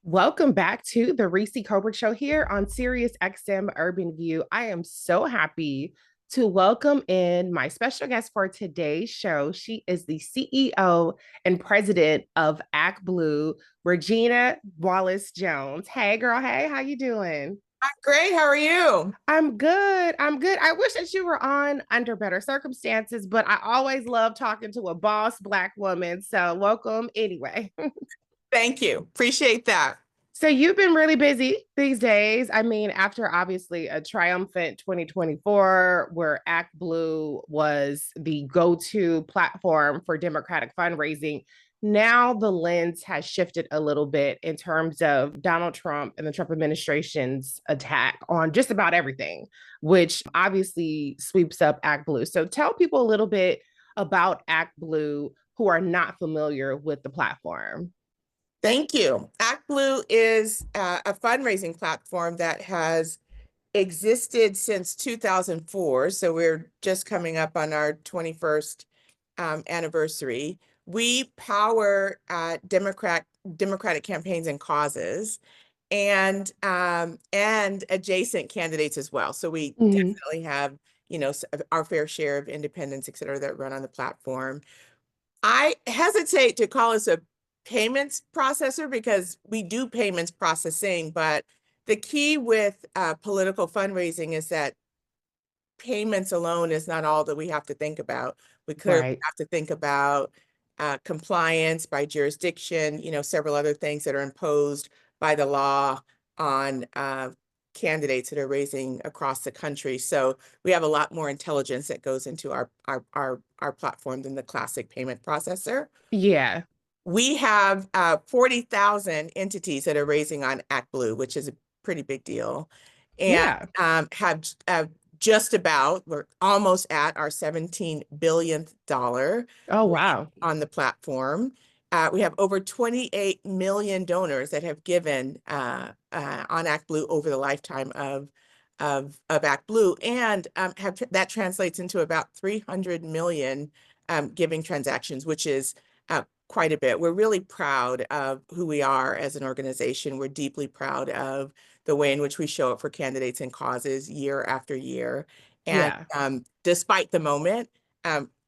Welcome back to the Reecie Colbert Show here on Sirius XM Urban View. I am so happy to welcome in my special guest for today's show. She is the CEO and president of Act Blue, Regina Wallace-Jones. Hey, girl. Hey, how you doing? I'm great. How are you? I'm good. I'm good. I wish that you were on under better circumstances, but I always love talking to a boss Black woman. So, welcome anyway. Thank you. Appreciate that. So you've been really busy these days. I mean, after obviously a triumphant 2024, where Act Blue was the go-to platform for Democratic fundraising, now the lens has shifted a little bit in terms of Donald Trump and the Trump administration's attack on just about everything, which obviously sweeps up Act Blue. So tell people a little bit about Act Blue who are not familiar with the platform. Thank you. Act Blue is a fundraising platform that has existed since 2004. So we're just coming up on our 21st anniversary. We power Democratic campaigns and causes and adjacent candidates as well. So we Mhm. definitely have, our fair share of independents, et cetera, that run on the platform. I hesitate to call us a payments processor because we do payments processing, but the key with political fundraising is that payments alone is not all that we have to think about. We clearly Right. have to think about compliance by jurisdiction, several other things that are imposed by the law on candidates that are raising across the country. So we have a lot more intelligence that goes into our platform than the classic payment processor. Yeah. We have 40,000 entities that are raising on Act Blue, which is a pretty big deal, and Yeah. have just about, we're almost at our $17 billionth Oh, raised wow. on the platform. We have over 28 million donors that have given on Act Blue over the lifetime of Act Blue, and that translates into about 300 million giving transactions, which is quite a bit. We're really proud of who we are as an organization. We're deeply proud of the way in which we show up for candidates and causes year after year. And Yeah. despite the moment,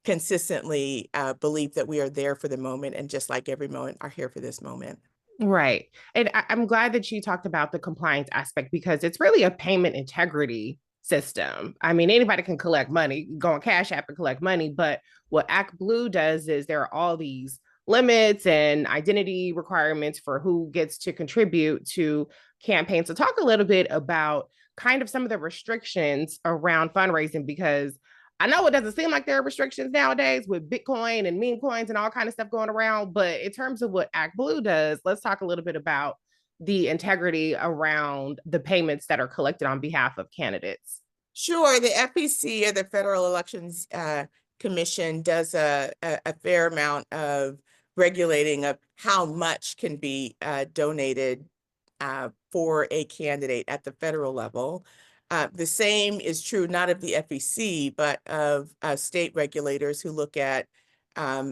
consistently believe that we are there for the moment, and just like every moment, are here for this moment. Right. And I'm glad that you talked about the compliance aspect because it's really a payment integrity system. I mean, anybody can collect money, go on Cash App and collect money. But what Act Blue does is there are all these limits and identity requirements for who gets to contribute to campaigns. So, talk a little bit about kind of some of the restrictions around fundraising because I know it doesn't seem like there are restrictions nowadays with Bitcoin and meme coins and all kind of stuff going around. But in terms of what Act Blue does, let's talk a little bit about the integrity around the payments that are collected on behalf of candidates. Sure, the FEC, or the Federal Elections Commission, does a fair amount of regulating of how much can be donated for a candidate at the federal level. The same is true not of the FEC, but of state regulators who look at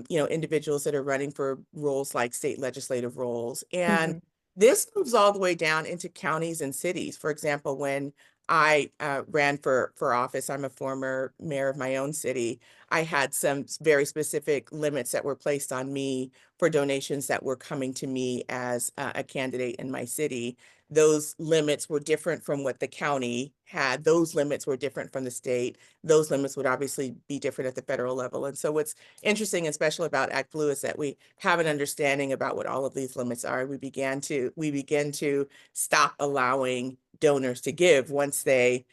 individuals that are running for roles like state legislative roles. And Mm-hmm. this moves all the way down into counties and cities. For example, when I ran for office, I'm a former mayor of my own city. I had some very specific limits that were placed on me for donations that were coming to me as a candidate in my city. Those limits were different from what the county had. Those limits were different from the state. Those limits would obviously be different at the federal level. And so what's interesting and special about Act Blue is that we have an understanding about what all of these limits are. We begin to stop allowing donors to give once they,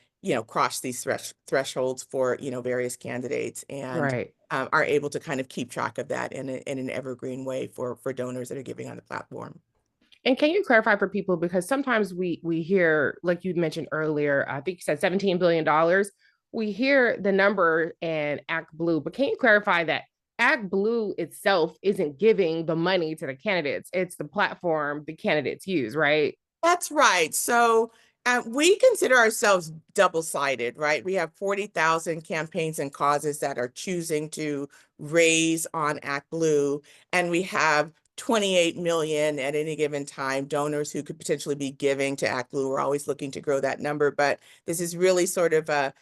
cross these thresholds for, various candidates, and Right. are able to kind of keep track of that in an evergreen way for donors that are giving on the platform. And can you clarify for people because sometimes we hear, like you mentioned earlier, I think you said $17 billion. We hear the number and Act Blue, but can you clarify that Act Blue itself isn't giving the money to the candidates? It's the platform the candidates use, right? That's right. So we consider ourselves double-sided, right? We have 40,000 campaigns and causes that are choosing to raise on Act Blue, and we have 28 million at any given time donors who could potentially be giving to Act Blue. We're always looking to grow that number, but this is really sort of a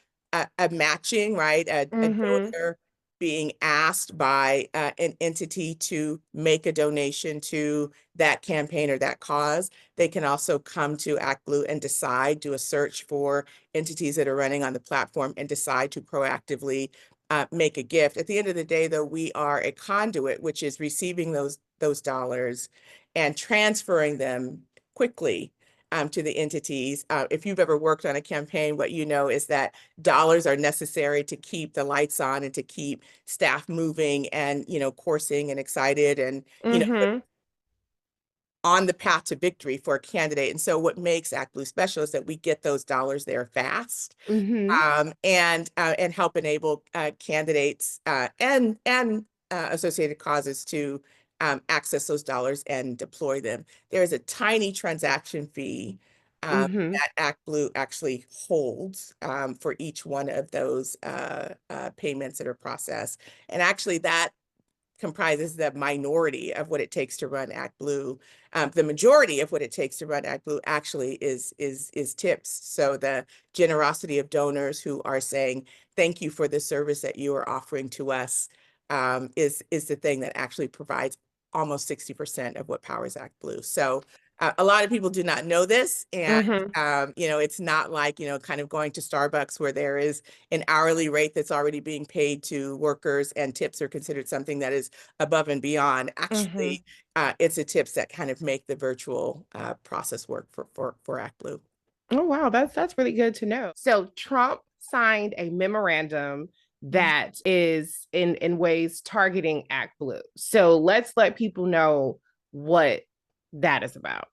matching, right? A Mm-hmm. donor being asked by an entity to make a donation to that campaign or that cause. They can also come to Act Blue and decide, do a search for entities that are running on the platform and decide to proactively make a gift. At the end of the day, though, we are a conduit, which is receiving those dollars and transferring them quickly to the entities. If you've ever worked on a campaign, what you know is that dollars are necessary to keep the lights on and to keep staff moving and, coursing and excited and, Mm-hmm. on the path to victory for a candidate. And so what makes Act Blue special is that we get those dollars there fast, Mm-hmm. and help enable candidates and associated causes to access those dollars and deploy them. There's a tiny transaction fee Mm-hmm. that Act Blue actually holds for each one of those payments that are processed. And actually that comprises the minority of what it takes to run Act Blue. The majority of what it takes to run Act Blue actually is tips. So the generosity of donors who are saying, thank you for the service that you are offering to us, is the thing that actually provides almost 60% of what powers Act Blue. So a lot of people do not know this. And, Mm-hmm. it's not like, kind of going to Starbucks where there is an hourly rate that's already being paid to workers and tips are considered something that is above and beyond. Mm-hmm. Actually, it's the tips that kind of make the virtual process work for Act Blue. Oh wow, that's really good to know. So Trump signed a memorandum that is in ways targeting Act Blue. So let's let people know what that is about.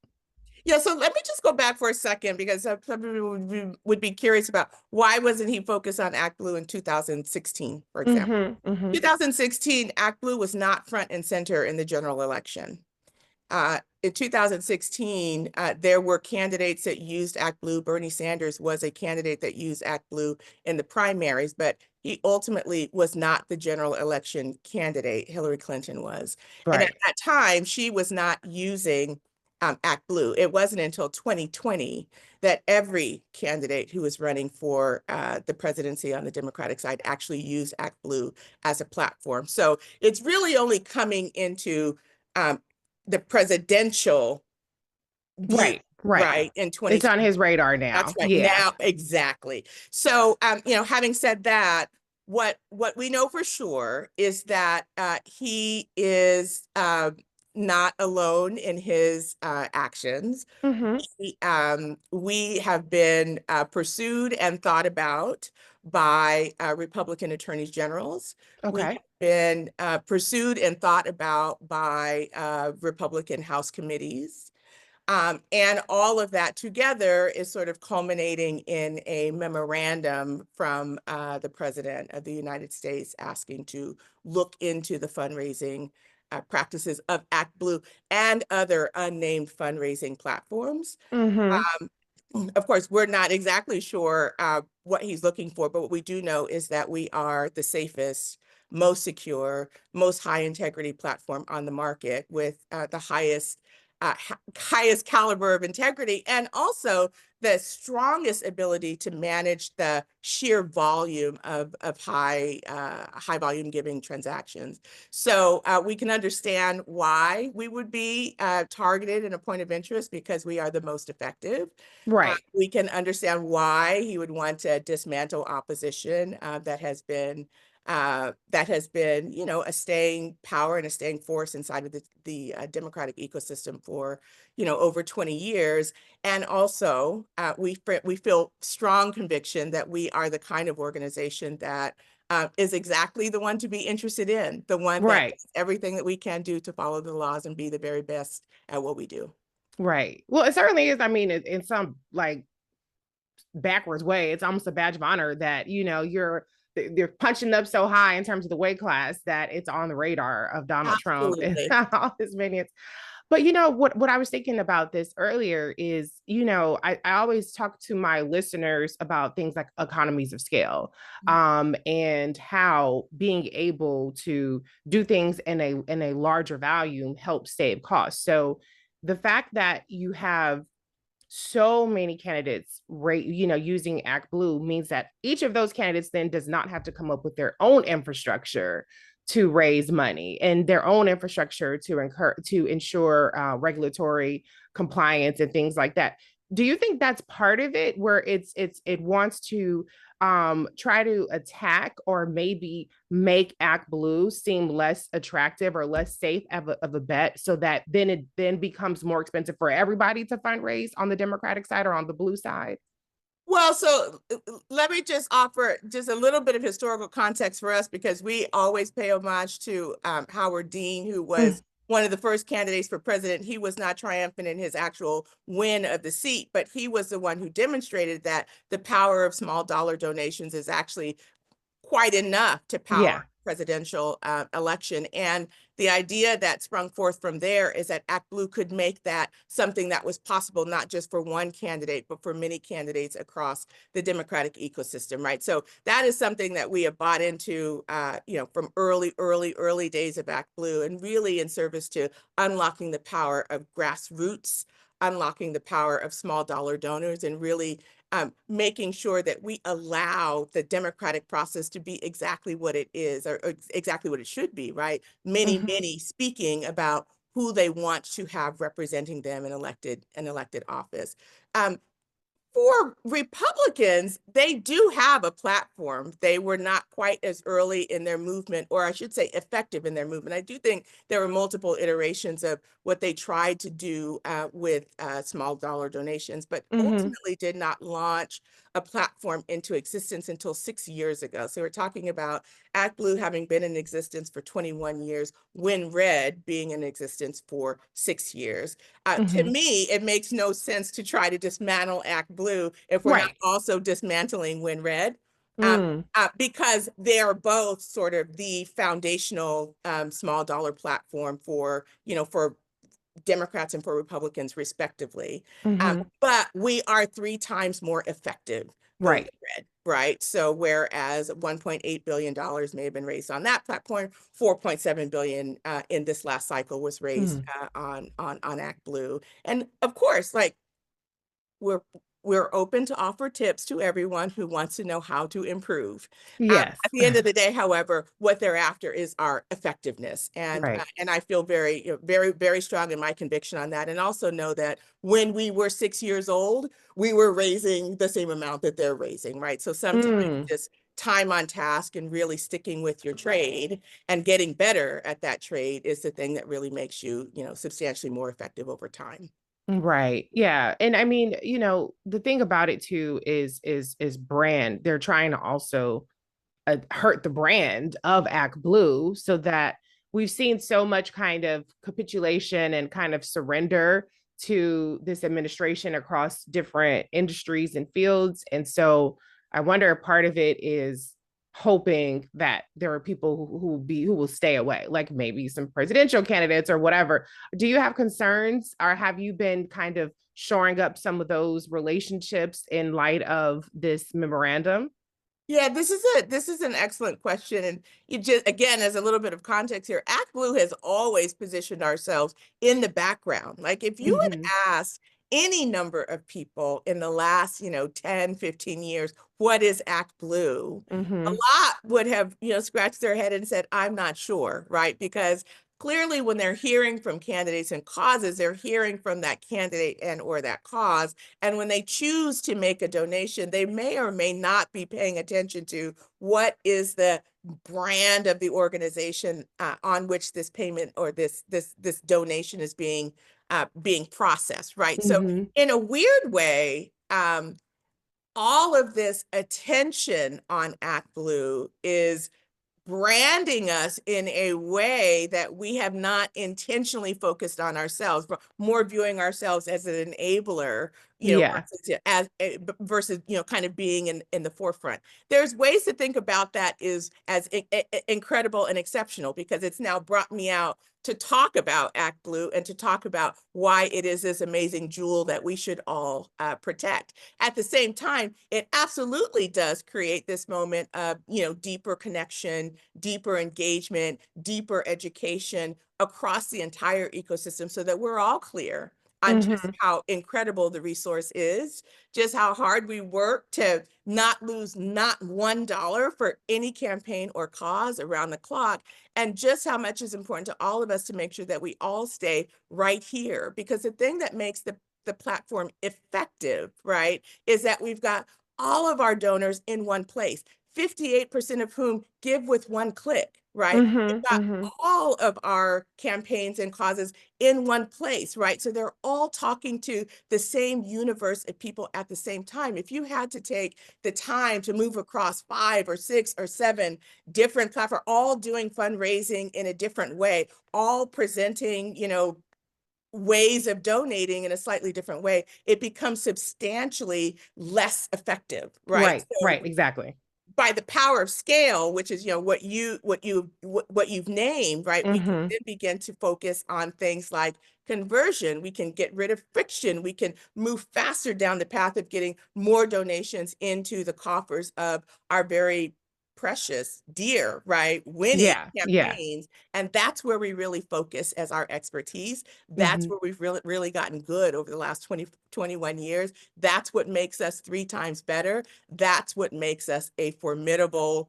Yeah, so let me just go back for a second because some people would be curious about why wasn't he focused on Act Blue in 2016, for example. Mm-hmm. Mm-hmm. 2016, Act Blue was not front and center in the general election. In 2016, there were candidates that used Act Blue. Bernie Sanders was a candidate that used Act Blue in the primaries, but he ultimately was not the general election candidate. Hillary Clinton was. And at Right. that time, she was not using Act Blue. It wasn't until 2020 that every candidate who was running for the presidency on the Democratic side actually used Act Blue as a platform. So it's really only coming into the presidential view, Right. Right. right, in It's on 2020. his radar That's now. right. Yeah. Now, exactly. So, having said that, what we know for sure is that he is not alone in his actions. Mm-hmm. We have been pursued and thought about by Republican attorneys generals. We have Okay. been pursued and thought about by Republican House committees. And all of that together is sort of culminating in a memorandum from the President of the United States asking to look into the fundraising practices of Act Blue and other unnamed fundraising platforms. Mm-hmm. Of course, we're not exactly sure what he's looking for, but what we do know is that we are the safest, most secure, most high integrity platform on the market with the highest caliber of integrity, and also the strongest ability to manage the sheer volume of high volume giving transactions. So we can understand why we would be targeted in a point of interest because we are the most effective. Right. We can understand why he would want to dismantle opposition that has been, a staying power and a staying force inside of the democratic ecosystem for, over 20 years. And also, we feel strong conviction that we are the kind of organization that is exactly the one to be interested in, the one that Right. does everything that we can do to follow the laws and be the very best at what we do. Right. Well, it certainly is. I mean, in some like backwards way, it's almost a badge of honor that you're punching up so high in terms of the weight class that it's on the radar of Donald Trump and Absolutely. all his minions. But you know what I was thinking about this earlier is, I always talk to my listeners about things like economies of scale, and how being able to do things in a larger volume helps save costs. So the fact that you have so many candidates using act blue means that each of those candidates then does not have to come up with their own infrastructure to raise money and their own infrastructure to ensure regulatory compliance and things like that. Do you think that's part of it, where it wants to try to attack or maybe make act blue seem less attractive or less safe of a bet, so that then it then becomes more expensive for everybody to fundraise on the Democratic side or on the blue side? Well, so let me just offer just a little bit of historical context for us, because we always pay homage to Howard Dean, who Mm, was one of the first candidates for president. He was not triumphant in his actual win of the seat, but he was the one who demonstrated that the power of small dollar donations is actually quite enough to power yeah. presidential election. And the idea that sprung forth from there is that Act Blue could make that something that was possible, not just for one candidate, but for many candidates across the Democratic ecosystem, right? So that is something that we have bought into, from early days of Act Blue, and really in service to unlocking the power of grassroots, unlocking the power of small dollar donors, and really making sure that we allow the democratic process to be exactly what it is, or exactly what it should be, right? Many, Mhm. many speaking about who they want to have representing them in elected office. Um, for Republicans, they do have a platform. They were not quite as early in their movement, or I should say effective in their movement. I do think there were multiple iterations of what they tried to do with small dollar donations, but Mhm. ultimately did not launch a platform into existence until 6 years ago. So we're talking about Act Blue having been in existence for 21 years, Win Red being in existence for 6 years. To Mhm. me, it makes no sense to try to dismantle Act Blue if we're not Right. also dismantling Win Red, Mm. because they are both sort of the foundational small dollar platform for Democrats and for Republicans, respectively. Mhm. But we are 3 times more effective for Right. WinRed, right? So whereas $1.8 billion may have been raised on that platform, 4.7 billion in this last cycle was raised Mm. on Act Blue. And of course, like we're we're open to offer tips to everyone who wants to know how to improve. Yes. At the end of the day, however, what they're after is our effectiveness, Right. and I feel very, very, very strong in my conviction on that, and also know that when we were 6 years old, we were raising the same amount that they're raising, right? So sometimes Mm. just time on task and really sticking with your trade and getting better at that trade is the thing that really makes you, substantially more effective over time. Right. Yeah. And I mean, the thing about it too is brand. They're trying to also hurt the brand of Act Blue, so that we've seen so much kind of capitulation and kind of surrender to this administration across different industries and fields. And so I wonder if part of it is hoping that there are people who will stay away, like maybe some presidential candidates or whatever. Do you have concerns, or have you been kind of shoring up some of those relationships in light of this memorandum? Yeah, this is an excellent question. And you just, again, as a little bit of context here, Act Blue has always positioned ourselves in the background. Like if you Mm-hmm. had asked any number of people in the last, 10, 15 years, what is Act Blue? A Mm-hmm. lot would have, scratched their head and said, I'm not sure, right? Because clearly when they're hearing from candidates and causes, they're hearing from that candidate and or that cause. And when they choose to make a donation, they may or may not be paying attention to what is the brand of the organization on which this payment or this donation is being processed, right? So Mm-hmm. in a weird way, all of this attention on Act Blue is branding us in a way that we have not intentionally focused on ourselves, but more viewing ourselves as an enabler Yeah. versus, kind of being in the forefront. There's ways to think about that is as incredible and exceptional, because it's now brought me out to talk about Act Blue and to talk about why it is this amazing jewel that we should all protect. At the same time, it absolutely does create this moment of, deeper connection, deeper engagement, deeper education across the entire ecosystem, so that we're all clear on just how incredible the resource is, just how hard we work to not lose not $1 for any campaign or cause around the clock, and just how much is important to all of us to make sure that we all stay right here. Because the thing that makes the platform effective, right, is that we've got all of our donors in one place, 58% of whom give with one click, right? We've got all of our campaigns and causes in one place, right? So they're all talking to the same universe of people at the same time. If you had to take the time to move across 5 or 6 or 7 different platforms, all doing fundraising in a different way, all presenting, ways of donating in a slightly different way, it becomes substantially less effective, right? Right. So Right. Exactly. by the power of scale, which is, what you've named, right? We can then begin to focus on things like conversion. We can get rid of friction. We can move faster down the path of getting more donations into the coffers of our very precious, dear, right, winning Yeah. Yeah. campaigns. And that's where we really focus as our expertise. That's where we've really gotten good over the last 21 years. That's what makes us 3 times better. That's what makes us a formidable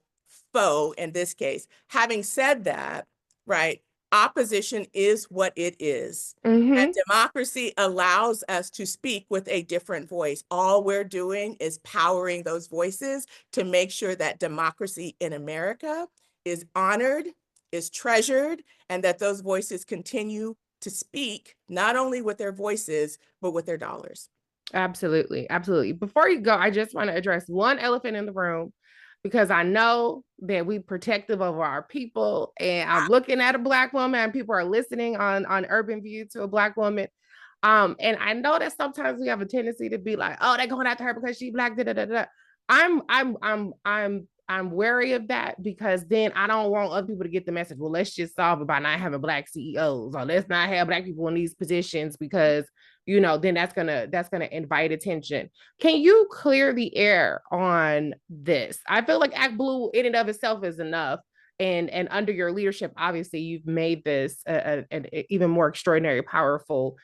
foe in this case. Having said that, right, opposition is what it is. And democracy allows us to speak with a different voice. All we're doing is powering those voices to make sure that democracy in America is honored, is treasured, and that those voices continue to speak, not only with their voices, but with their dollars. Absolutely. Absolutely. Before you go, I just want to address one elephant in the room, because I know that we protective of our people, and I'm looking at a Black woman and people are listening on Urban View to a Black woman. And I know that sometimes we have a tendency to be like, oh, they're going after her because she Black. Da, da, da, da. I'm wary of that, because then I don't want other people to get the message, well, let's just solve it by not having Black CEOs, or let's not have Black people in these positions, because then that's gonna invite attention. Can you clear the air on this? I feel like Act Blue in and of itself is enough. And under your leadership, obviously, you've made this an even more extraordinary, powerful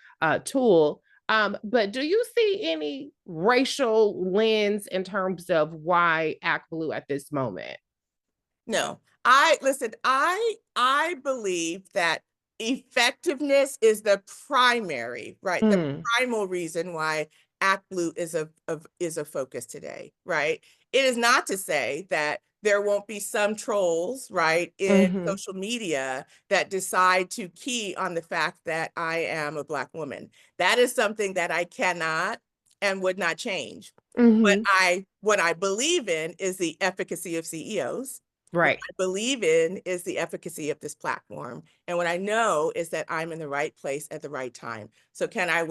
tool. But do you see any racial lens in terms of why Act Blue at this moment? No, listen, I believe that effectiveness is the primary, right? The primal reason why Act Blue is a focus today, right? It is not to say that there won't be some trolls, right, in social media that decide to key on the fact that I am a Black woman. That is something that I cannot and would not change. What I believe in is the efficacy of CEOs. What Right. I believe in is the efficacy of this platform. And what I know is that I'm in the right place at the right time. So can I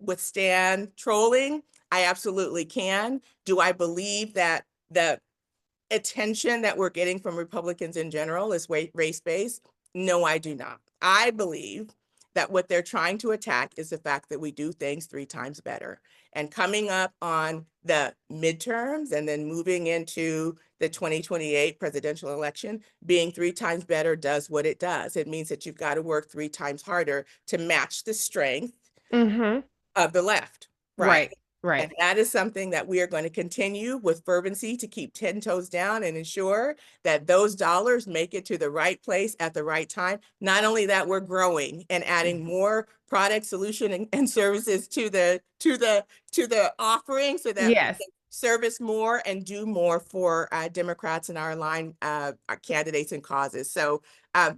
withstand trolling? I absolutely can. Do I believe that the attention that we're getting from Republicans in general is race-based? No, I do not. I believe that what they're trying to attack is the fact that we do things 3 times better. And coming up on the midterms and then moving into the 2028 presidential election, being 3 times better does what it does. It means that you've got to work 3 times harder to match the strength of the left, right? Right. Right. And that is something that we are going to continue with fervency to keep 10 toes down and ensure that those dollars make it to the right place at the right time. Not only that, we're growing and adding more product, solution, and services to the offering, so that we Yes. can service more and do more for Democrats and our aligned our candidates and causes. So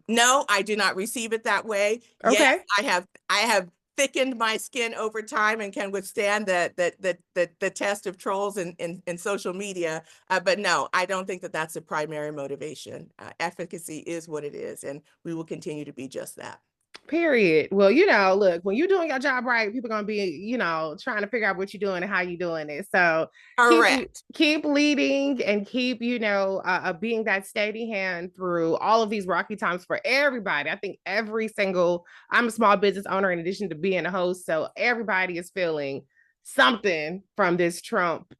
no, I do not receive it that way. Yes, Okay. I have thickened my skin over time and can withstand the test of trolls in social media. But no, I don't think that that's the primary motivation. Efficacy is what it is, and we will continue to be just that. Period. Well, look, when you're doing your job right, people are gonna be, trying to figure out what you're doing and how you're doing it. So keep Correct. keep leading and keep, being that steady hand through all of these rocky times for everybody. I think I'm a small business owner in addition to being a host, so everybody is feeling something from this Trump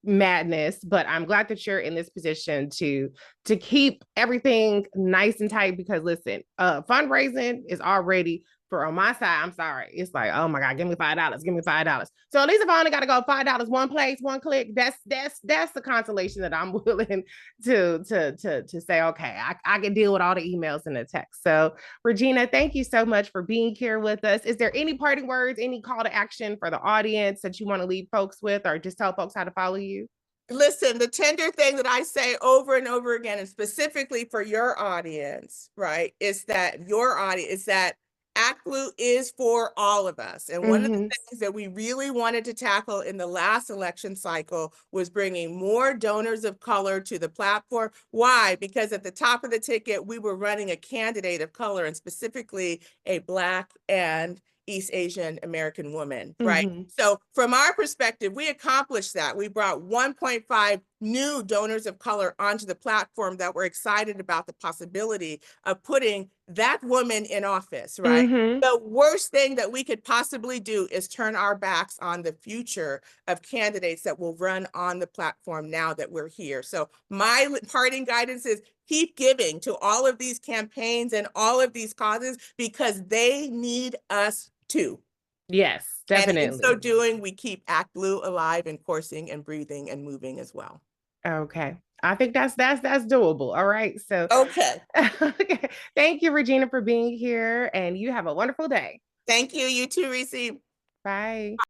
madness, but I'm glad that you're in this position to keep everything nice and tight, because listen, fundraising is already, for on my side, I'm sorry, it's like, oh my god, give me $5, give me $5. So at least if I only got to go $5 one place, one click, that's the consolation that I'm willing to say, okay, I can deal with all the emails and the text. So Regina, thank you so much for being here with us. Is there any parting words, any call to action for the audience that you want to leave folks with, or just tell folks how to follow you? Listen, the tender thing that I say over and over again, and specifically for your audience, right, is that Act Blue is for all of us. And one of the Mm-hmm. things that we really wanted to tackle in the last election cycle was bringing more donors of color to the platform. Why? Because at the top of the ticket, we were running a candidate of color, and specifically a Black and East Asian American woman, right? Mm-hmm. So from our perspective, we accomplished that. We brought 1.5 new donors of color onto the platform that were excited about the possibility of putting that woman in office, right? Mm-hmm. The worst thing that we could possibly do is turn our backs on the future of candidates that will run on the platform now that we're here. So my parting guidance is keep giving to all of these campaigns and all of these causes, because they need us too. Yes, And in so definitely. doing, we keep Act Blue alive and coursing and breathing and moving as well. Okay. I think that's doable. All right. So Okay. okay. Thank you, Regina, for being here. And you have a wonderful day. Thank you. You too, Reecie. Bye.